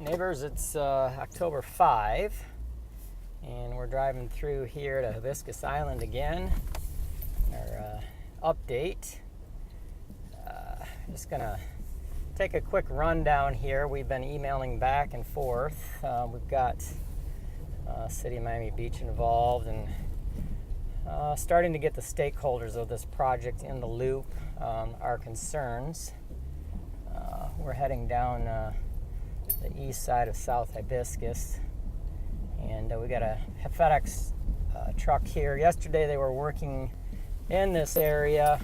Neighbors, it's October 5, and we're driving through here to Hibiscus Island again. Our update. Just gonna take a quick rundown here. We've been emailing back and forth. We've got City of Miami Beach involved and starting to get the stakeholders of this project in the loop. Our concerns. We're heading down the east side of South Hibiscus, and we got a FedEx truck here. Yesterday they were working in this area.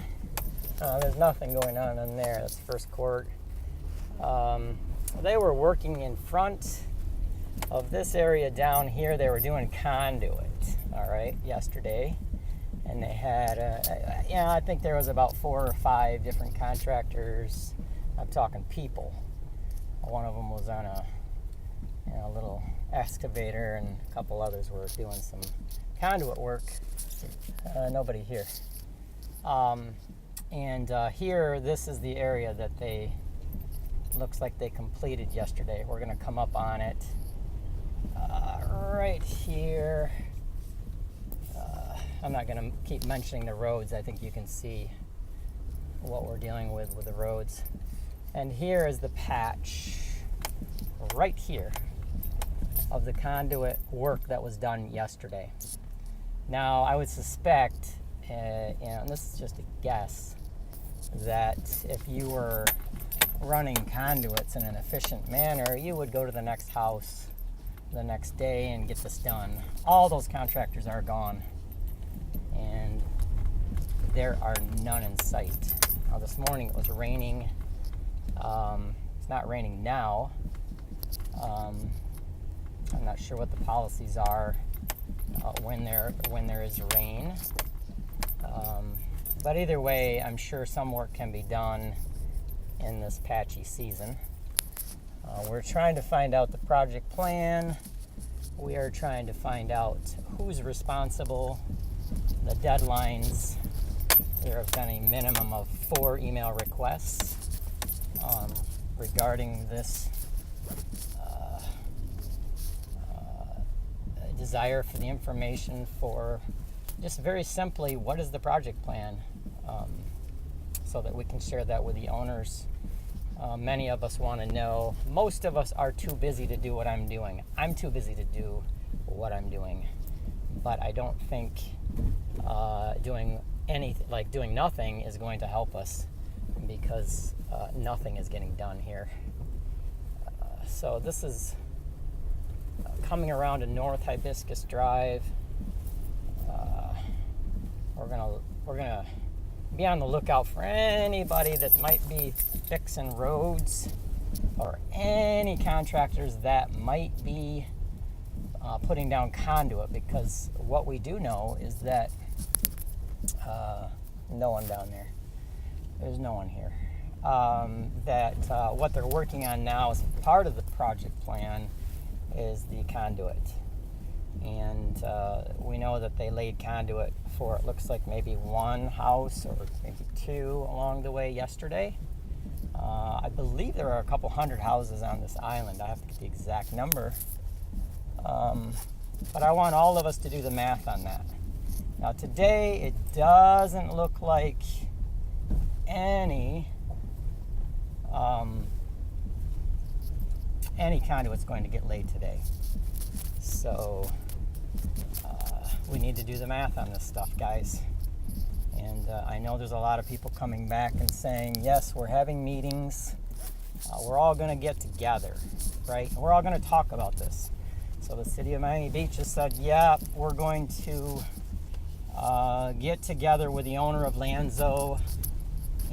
There's nothing going on in there. That's first court. They were working in front of this area down here. They were doing conduit, all right, yesterday, and they had I think there was about 4 or 5 different contractors. I'm talking people. One of them was on a little excavator, and a couple others were doing some conduit work. Nobody here. Here, this is the area that looks like they completed yesterday. We're going to come up on it right here. I'm not going to keep mentioning the roads. I think you can see what we're dealing with the roads. And here is the patch right here of the conduit work that was done yesterday. Now, I would suspect, and this is just a guess, that if you were running conduits in an efficient manner, you would go to the next house the next day and get this done. All those contractors are gone, and there are none in sight. Now, this morning it was raining. It's not raining now. I'm not sure what the policies are when there is rain. But either way, I'm sure some work can be done in this patchy season. We're trying to find out the project plan. We are trying to find out who's responsible, the deadlines. There have been a minimum of 4 email requests regarding this desire for the information for just very simply, what is the project plan, so that we can share that with the owners. Many of us want to know. Most of us are too busy to do what I'm doing. I'm too busy to do what I'm doing, but I don't think doing nothing is going to help us, because nothing is getting done here. So this is coming around to North Hibiscus Drive. We're gonna be on the lookout for anybody that might be fixing roads, or any contractors that might be putting down conduit, because what we do know is that no one down there. There's no one here. What they're working on now as part of the project plan is the conduit. And we know that they laid conduit for, it looks like, maybe 1 house or maybe 2 along the way yesterday. I believe there are a couple hundred houses on this island. I have to get the exact number. But I want all of us to do the math on that. Now, today, it doesn't look like any conduit's going to get laid today. So we need to do the math on this stuff, guys. And I know there's a lot of people coming back and saying, yes, we're having meetings. We're all going to get together, right? We're all going to talk about this. So the City of Miami Beach has said, yeah, we're going to get together with the owner of Lanzo,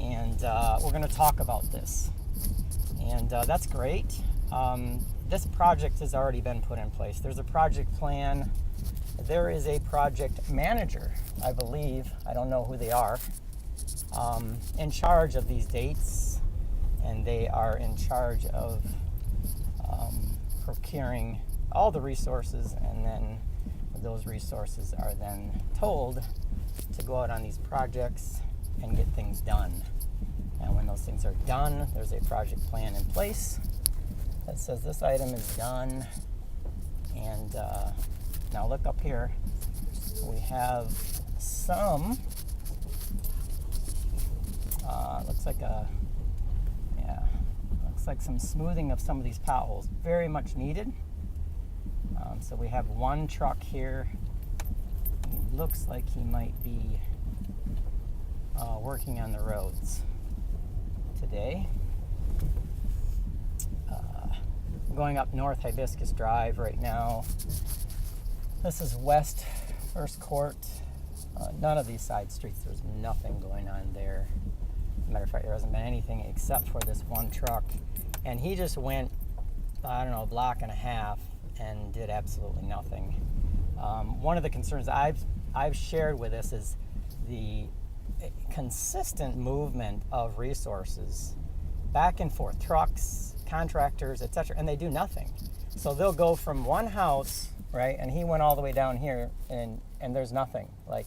and we're going to talk about this. And that's great. This project has already been put in place. There's a project plan. There is a project manager, I believe, I don't know who they are, in charge of these dates, and they are in charge of procuring all the resources, and then those resources are then told to go out on these projects and get things done. And when those things are done, there's a project plan in place, that says this item is done. And now look up here. We have some, looks like some smoothing of some of these potholes. Very much needed. So we have one truck here. He looks like he might be working on the roads today. I'm going up North Hibiscus Drive right now. This is West First Court. None of these side streets, there's nothing going on there. As a matter of fact, there hasn't been anything except for this one truck. And he just went, I don't know, a block and a half and did absolutely nothing. One of the concerns I've shared with this is the consistent movement of resources back and forth, trucks, contractors, etc., and they do nothing. So they'll go from one house, right, and he went all the way down here, and there's nothing. Like,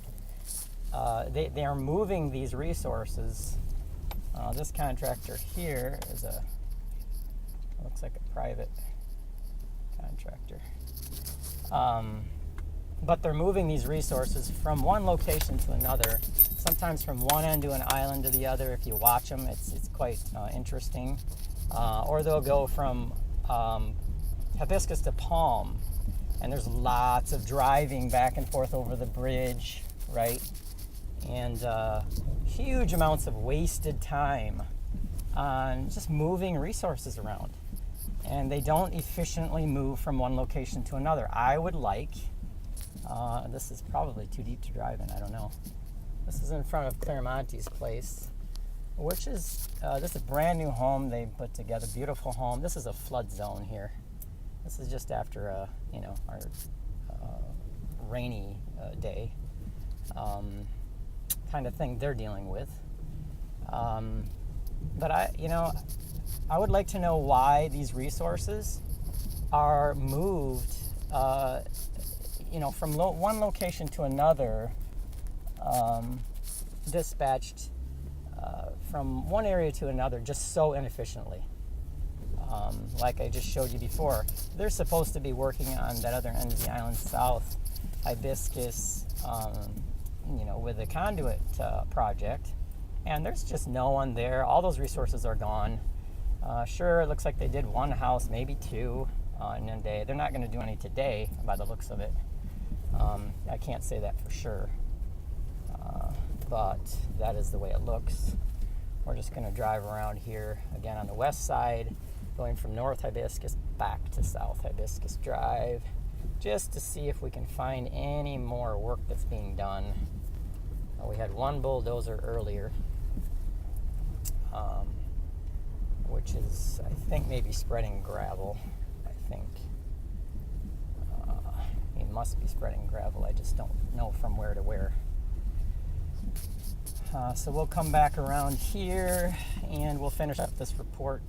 they are moving these resources. This contractor here is looks like a private contractor. But they're moving these resources from one location to another, sometimes from one end to an island to the other. If you watch them, it's quite interesting. Or they'll go from Hibiscus to Palm, and there's lots of driving back and forth over the bridge, right? And huge amounts of wasted time on just moving resources around. And they don't efficiently move from one location to another. I would like, this is probably too deep to drive in, I don't know. This is in front of Claremonte's place, which is, this is a brand new home they put together, beautiful home. This is a flood zone here. This is just after, our rainy day kind of thing they're dealing with. But I would like to know why these resources are moved, from one location to another, dispatched from one area to another just so inefficiently. Like I just showed you before, they're supposed to be working on that other end of the island, South Hibiscus, with the conduit project, and there's just no one there. All those resources are gone. Sure, it looks like they did one house, maybe two in a day. They're not going to do any today by the looks of it. I can't say that for sure, but that is the way it looks. We're just going to drive around here again on the west side, going from North Hibiscus back to South Hibiscus Drive, just to see if we can find any more work that's being done. We had one bulldozer earlier, which is, I think, maybe spreading gravel. I think he must be spreading gravel. I just don't know from where to where. So we'll come back around here and we'll finish up this report.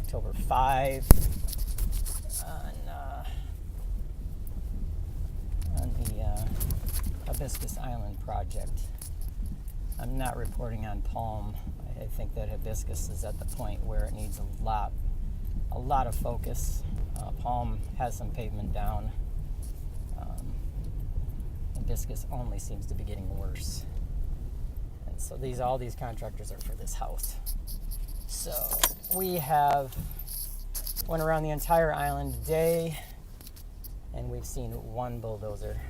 October 5 on the Hibiscus Island project. I'm not reporting on Palm. I think that Hibiscus is at the point where it needs a lot of focus. Palm has some pavement down. Hibiscus only seems to be getting worse. And so all these contractors are for this house. So we went around the entire island today, and we've seen one bulldozer.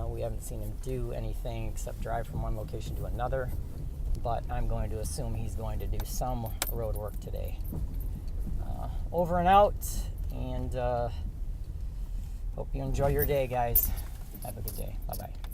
We haven't seen him do anything except drive from one location to another, but I'm going to assume he's going to do some road work today. Over and out, and hope you enjoy your day, guys. Have a good day. Bye-bye.